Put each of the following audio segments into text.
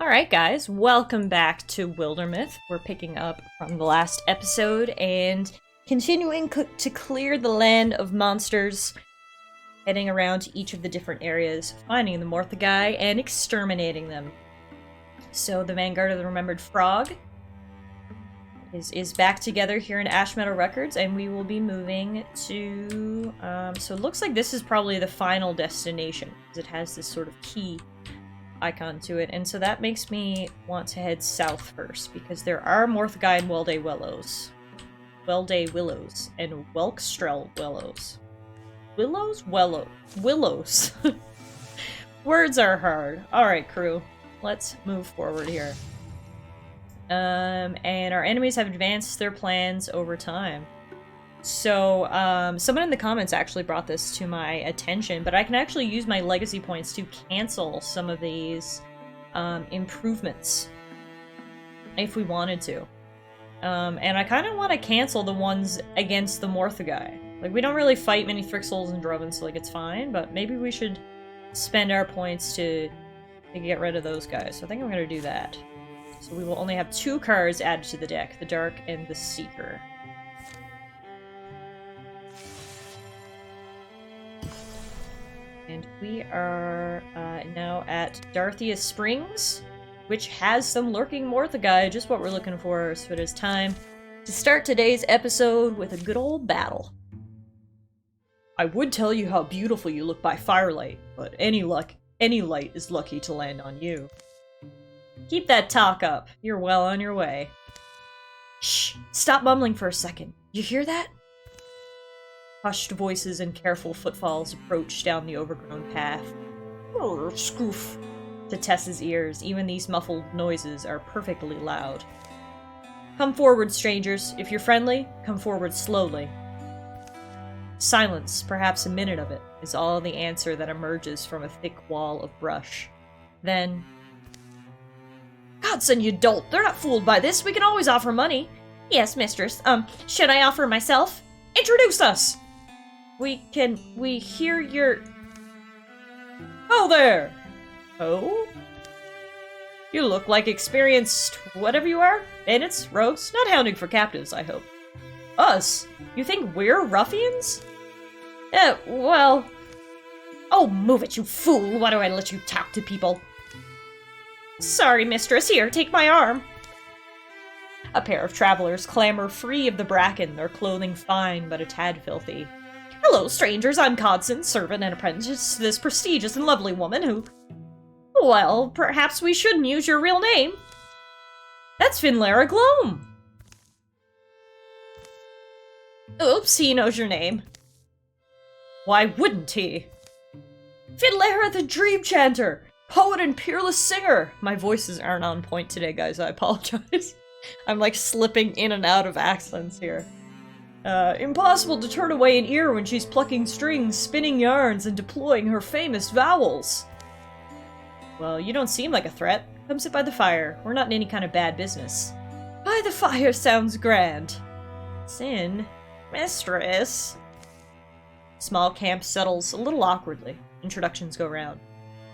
Alright guys, welcome back to Wildermyth. We're picking up from the last episode and continuing to clear the land of monsters, heading around to each of the different areas, finding the Morthagai and exterminating them. So the Vanguard of the Remembered Frog is back together here in Ash Meadow Records, and we will be moving to... so it looks like this is probably the final destination, because it has this sort of key icon to it, and so that makes me want to head south first, because there are Morthagai and Welday Willows. Welday Willows and Welkstrel Willows. Willows. Words are hard. Alright, crew. Let's move forward here. And our enemies have advanced their plans over time. So, someone in the comments actually brought this to my attention, but I can actually use my legacy points to cancel some of these, improvements. If we wanted to. And I kind of want to cancel the ones against the Morthagai. Like, we don't really fight many Thrixels and Drovens, so, like, it's fine, but maybe we should spend our points to get rid of those guys. So I think I'm gonna do that. So we will only have 2 cards added to the deck, the Dark and the Seeker. And we are now at Dorothea Springs, which has some lurking Morthagai, just what we're looking for, so it is time to start today's episode with a good old battle. I would tell you how beautiful you look by firelight, but any light is lucky to land on you. Keep that talk up. You're well on your way. Shh! Stop mumbling for a second. You hear that? Hushed voices and careful footfalls approach down the overgrown path. Oh, scoof! To Tess's ears, even these muffled noises are perfectly loud. Come forward, strangers. If you're friendly, come forward slowly. Silence, perhaps a minute of it, is all the answer that emerges from a thick wall of brush. Then... Godson, you dolt! They're not fooled by this! We can always offer money! Yes, mistress. Should I offer myself? Introduce us! We hear your... Oh there! Oh? You look like experienced whatever you are? Bandits? Rogues? Not hounding for captives, I hope. Us? You think we're ruffians? Well... Oh, move it, you fool! Why do I let you talk to people? Sorry, mistress. Here, take my arm. A pair of travelers clamber free of the bracken, their clothing fine but a tad filthy. Hello, strangers. I'm Codson, servant and apprentice to this prestigious and lovely woman who... Well, perhaps we shouldn't use your real name. That's Tallara Gloam. Oops, he knows your name. Why wouldn't he? Tallara the Dream Chanter, poet and peerless singer. My voices aren't on point today, guys. I apologize. I'm like slipping in and out of accents here. Impossible to turn away an ear when she's plucking strings, spinning yarns, and deploying her famous vowels. Well, you don't seem like a threat. Come sit by the fire. We're not in any kind of bad business. By the fire sounds grand. Sin, mistress. Small camp settles a little awkwardly. Introductions go round.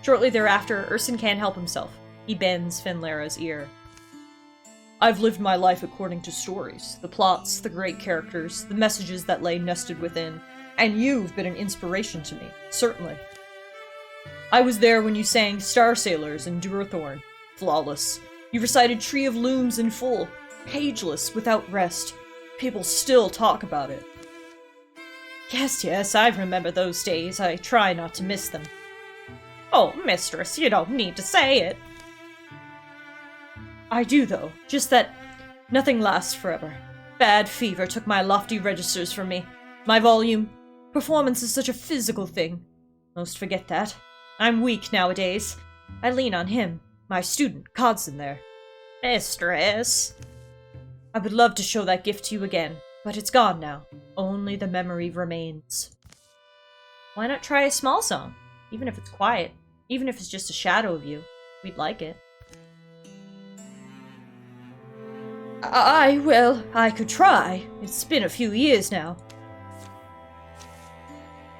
Shortly thereafter, Urson can't help himself. He bends Talara's ear. I've lived my life according to stories, the plots, the great characters, the messages that lay nested within, and you've been an inspiration to me, certainly. I was there when you sang Star Sailors and Durathorn. Flawless. You recited Tree of Looms in full, pageless, without rest. People still talk about it. Yes, I remember those days. I try not to miss them. Oh, mistress, you don't need to say it. I do, though. Just that nothing lasts forever. Bad fever took my lofty registers from me. My volume. Performance is such a physical thing. Most forget that. I'm weak nowadays. I lean on him, my student, Codson there. Mistress. I would love to show that gift to you again, but it's gone now. Only the memory remains. Why not try a small song? Even if it's quiet. Even if it's just a shadow of you. We'd like it. I could try. It's been a few years now.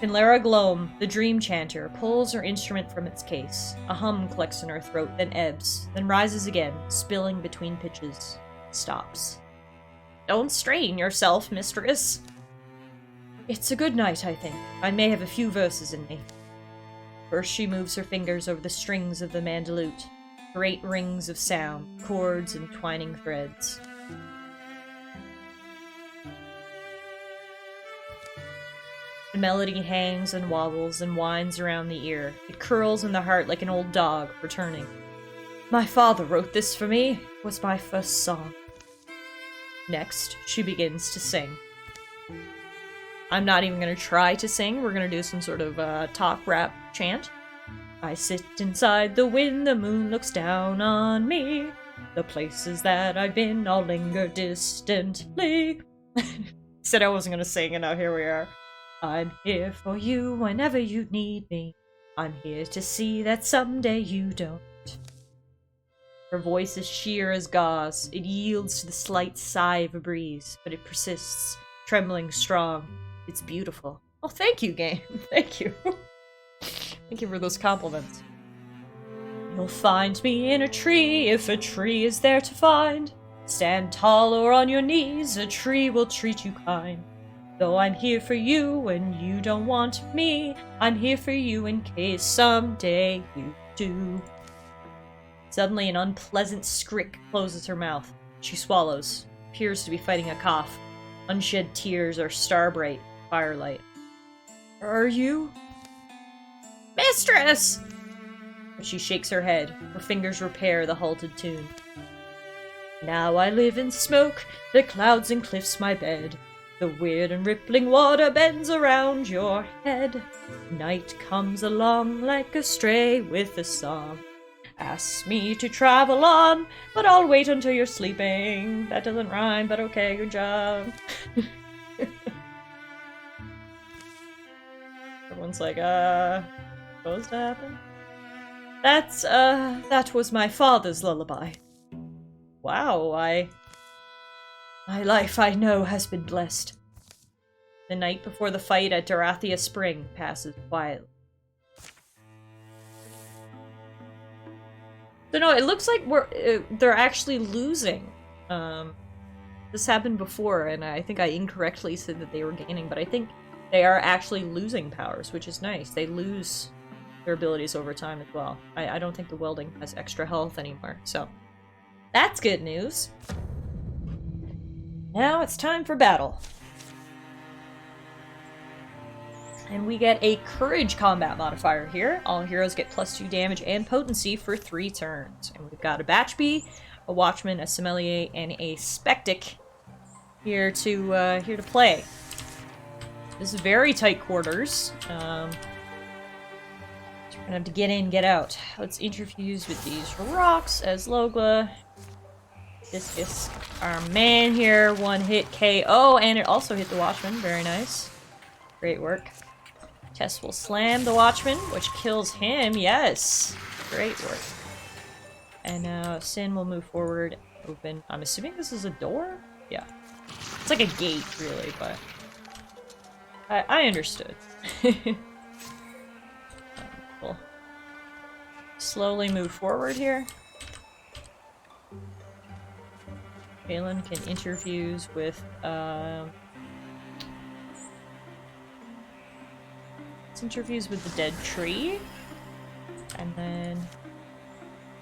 Tallara Gloam, the dream chanter, pulls her instrument from its case. A hum collects in her throat, then ebbs, then rises again, spilling between pitches. Stops. Don't strain yourself, mistress. It's a good night, I think. I may have a few verses in me. First she moves her fingers over the strings of the mandolute. Great rings of sound, chords and twining threads. The melody hangs and wobbles and winds around the ear. It curls in the heart like an old dog, returning. My father wrote this for me. It was my first song. Next, she begins to sing. I'm not even going to try to sing. We're going to do some sort of talk rap chant. I sit inside the wind, the moon looks down on me. The places that I've been all linger distantly. Said I wasn't going to sing, and now here we are. I'm here for you whenever you need me. I'm here to see that someday you don't. Her voice is sheer as gauze. It yields to the slight sigh of a breeze, but it persists, trembling strong. It's beautiful. Oh, thank you, game. Thank you. Thank you for those compliments. You'll find me in a tree if a tree is there to find. Stand tall or on your knees, a tree will treat you kind. Though I'm here for you when you don't want me, I'm here for you in case someday you do. Suddenly an unpleasant skrick closes her mouth. She swallows, appears to be fighting a cough. Unshed tears are star-bright firelight. Are you? Mistress! But she shakes her head. Her fingers repair the halted tune. Now I live in smoke, the clouds and cliffs my bed. The weird and rippling water bends around your head. Night comes along like a stray with a song. Asks me to travel on, but I'll wait until you're sleeping. That doesn't rhyme, but okay, good job. Everyone's like, supposed to happen? That was my father's lullaby. Wow, my life, I know, has been blessed. The night before the fight at Dorothea Spring passes quietly. So no, it looks like they're actually losing. This happened before, and I think I incorrectly said that they were gaining, but I think they are actually losing powers, which is nice. They lose their abilities over time as well. I don't think the welding has extra health anymore, so that's good news. Now it's time for battle. And we get a courage combat modifier here. All heroes get +2 damage and potency for 3 turns. And we've got a Batchbee, a Watchman, a Sommelier, and a Spectic here to play. This is very tight quarters. So we're gonna have to get in, get out. Let's interfuse with these rocks as Logla. Discus, our man here, 1-hit KO, and it also hit the Watchman. Very nice. Great work. Tess will slam the Watchman, which kills him. Yes! Great work. And now Sin will move forward, open. I'm assuming this is a door? Yeah. It's like a gate, really, but I understood. We'll slowly move forward here. Phelan can interfuse with, let's interfuse with the dead tree. And then,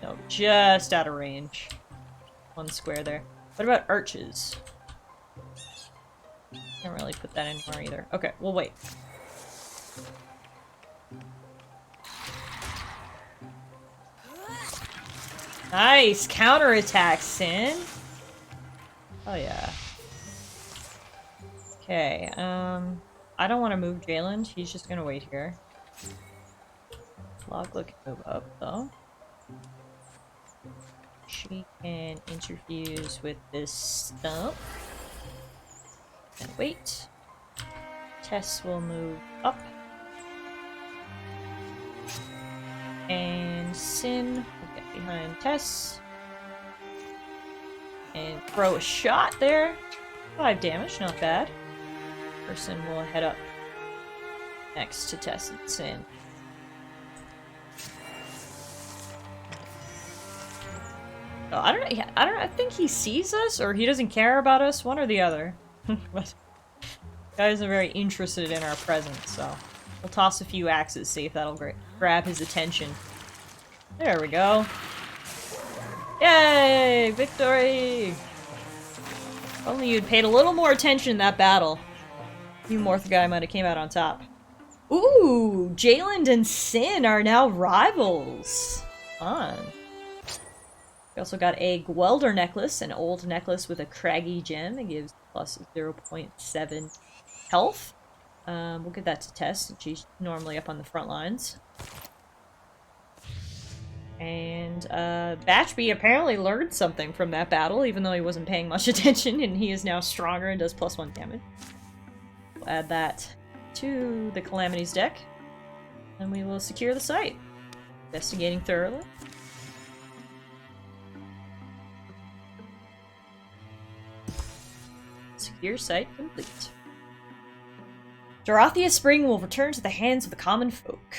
no, just out of range. 1 square there. What about arches? Can't really put that anymore either. Okay, we'll wait. Nice! Counterattack, Sin! Oh yeah. Okay, I don't want to move Jalen. He's just gonna wait here. Logla can move up, though. She can interfuse with this stump. And wait. Tess will move up. And Sin will get behind Tess. And throw a shot there. 5 damage, not bad. Person will head up. next to Tess and Sin. Oh, I don't know. I think he sees us, or he doesn't care about us. One or the other. But guys are very interested in our presence, so we'll toss a few axes, see if that'll grab his attention. There we go. Yay! Victory! If only you'd paid a little more attention in that battle. You Morthgai might have came out on top. Ooh! Jayland and Sin are now rivals! Fun. We also got a Gwelder necklace, an old necklace with a craggy gem. It gives plus 0.7 health. We'll give that to Tess. She's normally up on the front lines. And Batchby apparently learned something from that battle, even though he wasn't paying much attention, and he is now stronger and does +1 damage. We'll add that to the Calamities deck, and we will secure the site. Investigating thoroughly. Secure site complete. Dorothea Spring will return to the hands of the common folk.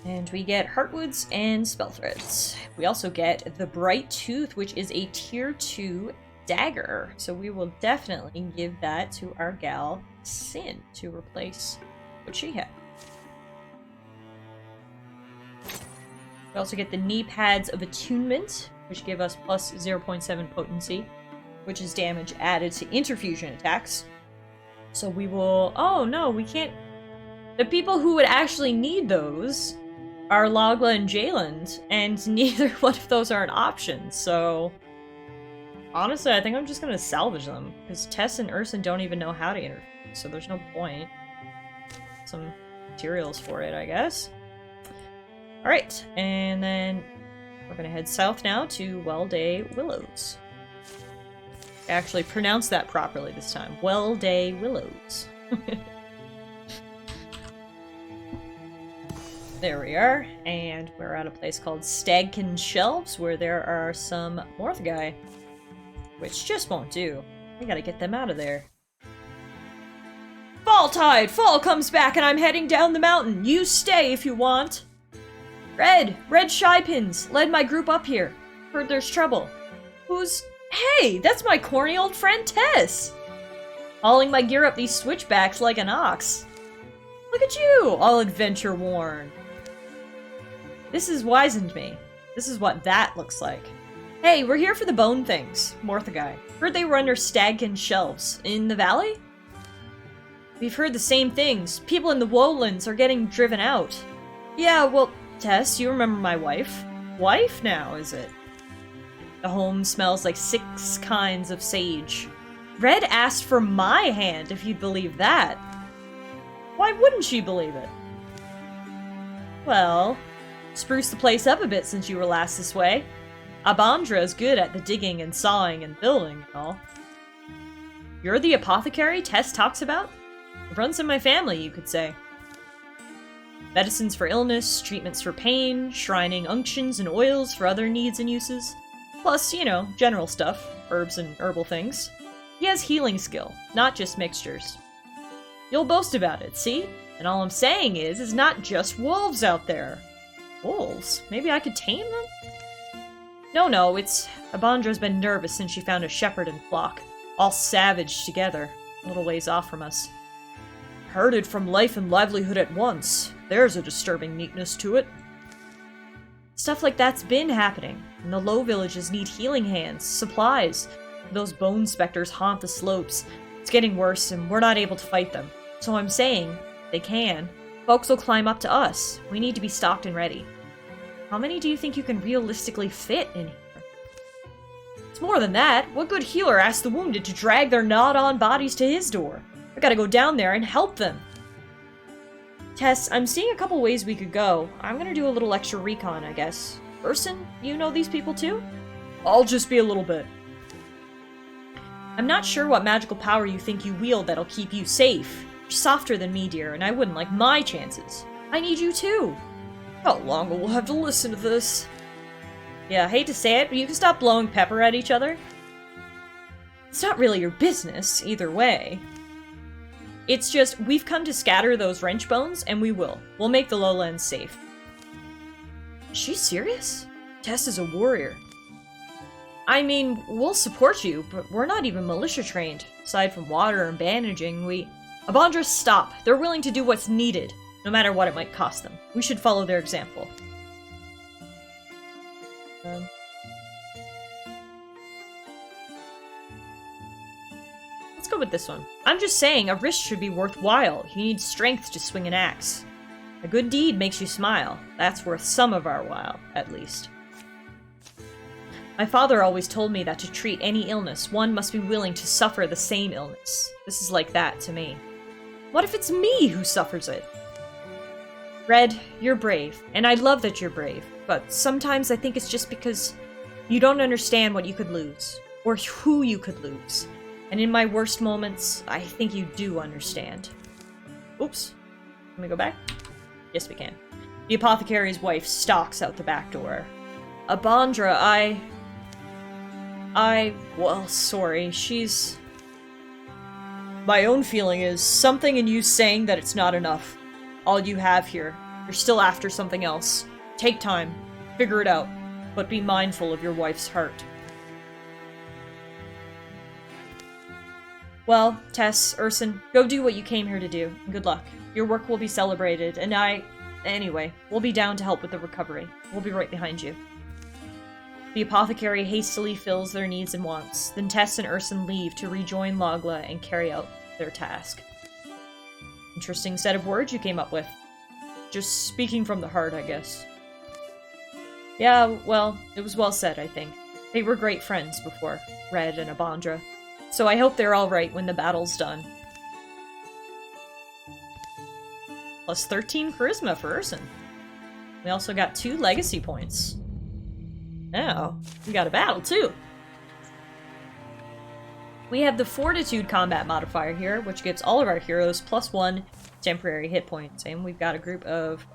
And we get Heartwoods and Spellthreads. We also get the Bright Tooth, which is a tier 2 dagger. So we will definitely give that to our gal Sin to replace what she had. We also get the Knee Pads of Attunement, which give us plus 0.7 potency, which is damage added to interfusion attacks. So we will... Oh, no, we can't... The people who would actually need those are Logla and Jayland, and neither one of those are an option, so... Honestly, I think I'm just gonna salvage them, because Tess and Urson don't even know how to interfuse, so there's no point. Some materials for it, I guess. Alright, and then we're gonna head south now to Welday Willows. I actually pronounced that properly this time. Welday Willows. There we are, and we're at a place called Stag and Shelves, where there are some Morthgai, which just won't do. We gotta get them out of there. Fall tide! Fall comes back and I'm heading down the mountain! You stay if you want! Red Shypins led my group up here. Heard there's trouble. Who's... Hey! That's my corny old friend Tess! Hauling my gear up these switchbacks like an ox. Look at you, all adventure-worn. This has wizened me. This is what that looks like. Hey, we're here for the bone things, Morthgai. Heard they were under Stag and Shelves. In the valley? We've heard the same things. People in the Wolands are getting driven out. Yeah, well, Tess, you remember my wife. Wife now, is it? The home smells like 6 kinds of sage. Red asked for my hand, if you'd believe that. Why wouldn't she believe it? Well... Spruce the place up a bit since you were last this way. Abandra's good at the digging and sawing and building and all. You're the apothecary Tess talks about? It runs in my family, you could say. Medicines for illness, treatments for pain, shrining unctions and oils for other needs and uses. Plus, you know, general stuff, herbs and herbal things. He has healing skill, not just mixtures. You'll boast about it, see? And all I'm saying is not just wolves out there. Wolves? Maybe I could tame them? No, it's... Abandra's been nervous since she found a shepherd and flock, all savaged together, a little ways off from us. Herded from life and livelihood at once. There's a disturbing neatness to it. Stuff like that's been happening, and the low villages need healing hands, supplies. Those bone specters haunt the slopes. It's getting worse, and we're not able to fight them. So I'm saying, they can. Folks will climb up to us. We need to be stocked and ready. How many do you think you can realistically fit in here? It's more than that. What good healer asks the wounded to drag their gnawed-on bodies to his door? I gotta go down there and help them. Tess, I'm seeing a couple ways we could go. I'm gonna do a little extra recon, I guess. Urson, you know these people too? I'll just be a little bit. I'm not sure what magical power you think you wield that'll keep you safe. You're softer than me, dear, and I wouldn't like my chances. I need you too. How long will we have to listen to this? Yeah, I hate to say it, but you can stop blowing pepper at each other. It's not really your business, either way. It's just, we've come to scatter those wrench bones, and we will. We'll make the lowlands safe. Is she serious? Tess is a warrior. I mean, we'll support you, but we're not even militia trained. Aside from water and bandaging, Abandra, stop. They're willing to do what's needed, no matter what it might cost them. We should follow their example. Let's go with this one. I'm just saying, a risk should be worthwhile. You need strength to swing an axe. A good deed makes you smile. That's worth some of our while, at least. My father always told me that to treat any illness, one must be willing to suffer the same illness. This is like that to me. What if it's me who suffers it? Red, you're brave, and I love that you're brave, but sometimes I think it's just because you don't understand what you could lose, or who you could lose. And in my worst moments, I think you do understand. Oops. Can we go back? Yes, we can. The apothecary's wife stalks out the back door. Abandra, well, sorry, she's... My own feeling is something in you saying that it's not enough. All you have here. You're still after something else. Take time. Figure it out. But be mindful of your wife's heart. Well, Tess, Urson, go do what you came here to do. Good luck. Your work will be celebrated, and anyway, we'll be down to help with the recovery. We'll be right behind you. The apothecary hastily fills their needs and wants. Then Tess and Urson leave to rejoin Logla and carry out their task. Interesting set of words you came up with. Just speaking from the heart, I guess. Yeah, well, it was well said, I think. They were great friends before, Red and Abandra. So I hope they're alright when the battle's done. Plus 13 charisma for Urson. We also got 2 legacy points. Now, we got a battle, too. We have the Fortitude combat modifier here, which gives all of our heroes +1 temporary hit points. And we've got a group of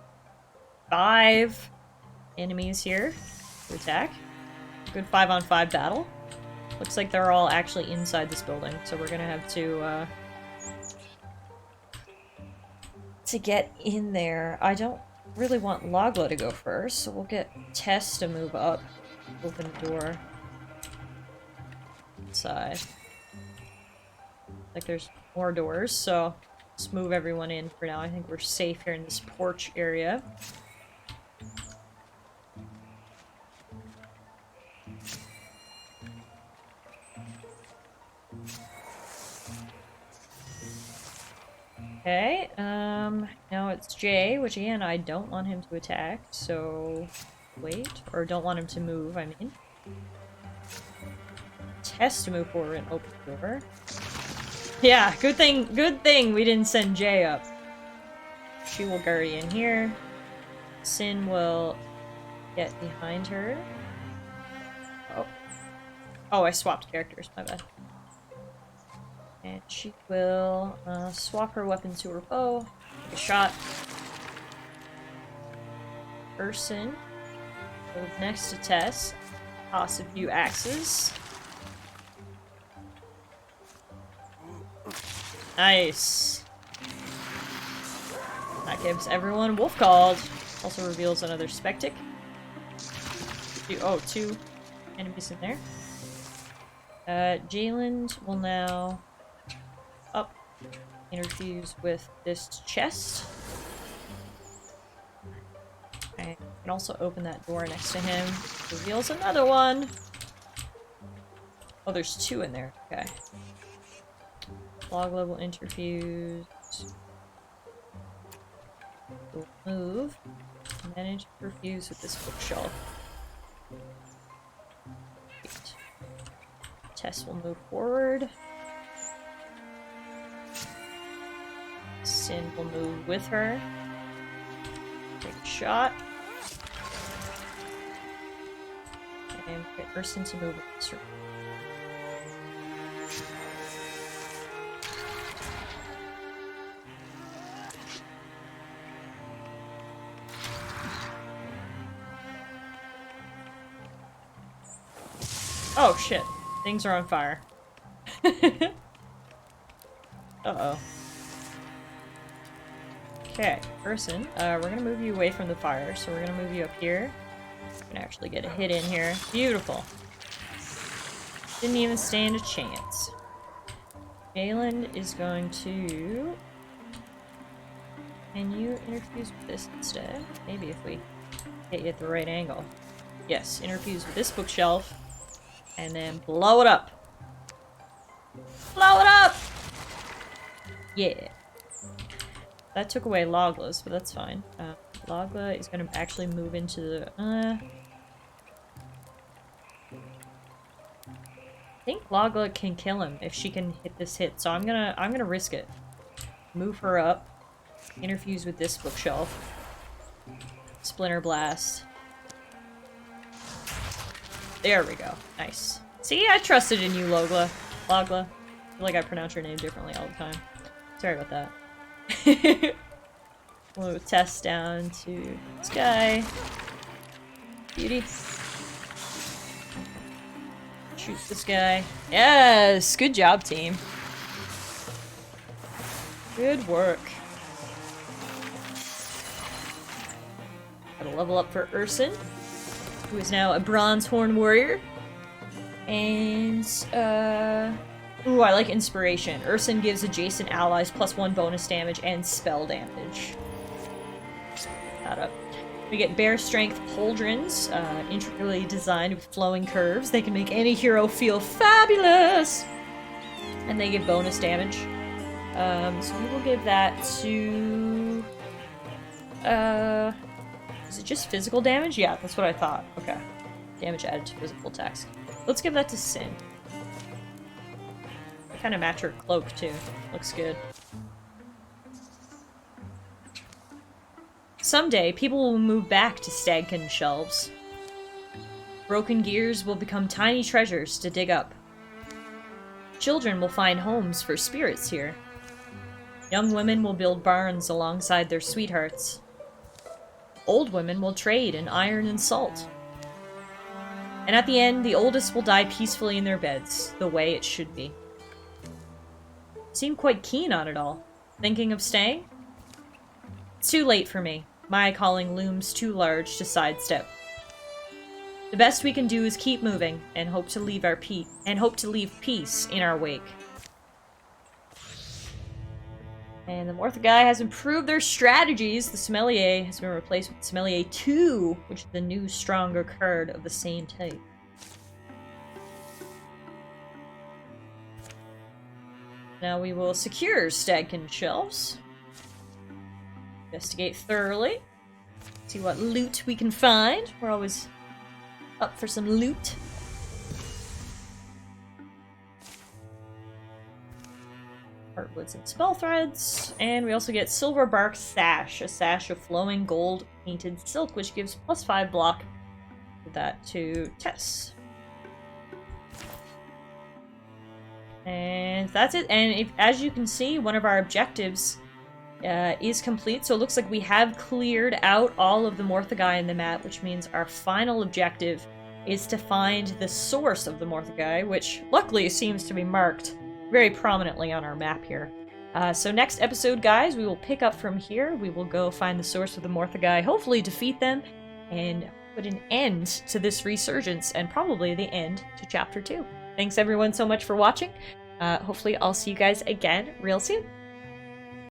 5 enemies here to attack. Good 5-on-5 battle. Looks like they're all actually inside this building, so we're gonna have to get in there. I don't really want Logla to go first, so we'll get Tess to move up. Open the door. Inside. Like there's more doors, so let's move everyone in for now. I think we're safe here in this porch area. Okay, now it's Jay, which again, I don't want him to attack, so wait, or don't want him to move, I mean. Tess to move forward and open the door. Yeah, good thing we didn't send Jay up. She will guardian here. Sin will get behind her. Oh, I swapped characters, my bad. And she will swap her weapon to her bow, take a shot. Urson goes next to Tess, toss a few axes. Nice. That gives everyone Wolf Called. Also reveals another Spectic. Oh, 2 enemies in there. Jalen will now interfuse with this chest. I can also open that door next to him. Reveals another one. Oh, there's 2 in there. Okay. Log level interfuse. We'll move. And then interfuse with this bookshelf. Great. Tess will move forward. Sin will move with her. Take a shot. And get Urson to move with this room. Oh shit. Things are on fire. Uh-oh. Okay, person, we're gonna move you away from the fire, so we're gonna move you up here. We can actually get a hit in here. Beautiful. Didn't even stand a chance. Galen is going to... Can you interfuse with this instead? Maybe if we get you at the right angle. Yes, interfuse with this bookshelf. And then blow it up. Blow it up! Yeah. That took away Logla's, but that's fine. Logla is going to actually move into the... I think Logla can kill him if she can hit this hit, so I'm gonna risk it. Move her up. Interfuse with this bookshelf. Splinter Blast. There we go. Nice. See, I trusted in you, Logla. Logla. I feel like I pronounce your name differently all the time. Sorry about that. We'll test down to this guy. Beauty. Shoot this guy. Yes! Good job, team. Good work. Got a level up for Urson, who is now a Bronze Horn Warrior. And, ooh, I like Inspiration. Urson gives adjacent allies +1 bonus damage and spell damage. Let's pick that up. We get Bear Strength Pauldrons, intricately designed with flowing curves. They can make any hero feel fabulous! And they give bonus damage. So we will give that to... is it just physical damage? Yeah, that's what I thought. Okay. Damage added to physical attacks. Let's give that to Sin. I kind of match her cloak, too. Looks good. Someday, people will move back to Stag and Shelves. Broken gears will become tiny treasures to dig up. Children will find homes for spirits here. Young women will build barns alongside their sweethearts. Old women will trade in iron and salt. And at the end, the oldest will die peacefully in their beds, the way it should be. Seem quite keen on it all. Thinking of staying? It's too late for me. My calling looms too large to sidestep. The best we can do is keep moving and hope to leave peace in our wake. And the Morthagai has improved their strategies. The Sommelier has been replaced with Sommelier 2, which is the new, stronger card of the same type. Now we will secure Stag and Shelves. Investigate thoroughly. See what loot we can find. We're always up for some loot. Heartwoods and spell threads. And we also get Silver Bark Sash, a sash of flowing gold painted silk, which gives +5 block. Give that to Tess. And that's it. And as you can see, one of our objectives is complete. So it looks like we have cleared out all of the Morthagai in the map, which means our final objective is to find the source of the Morthagai, which luckily seems to be marked very prominently on our map here. So next episode, guys, we will pick up from here. We will go find the source of the Morthagai, hopefully defeat them, and put an end to this resurgence, and probably the end to Chapter 2. Thanks everyone so much for watching. Hopefully I'll see you guys again real soon.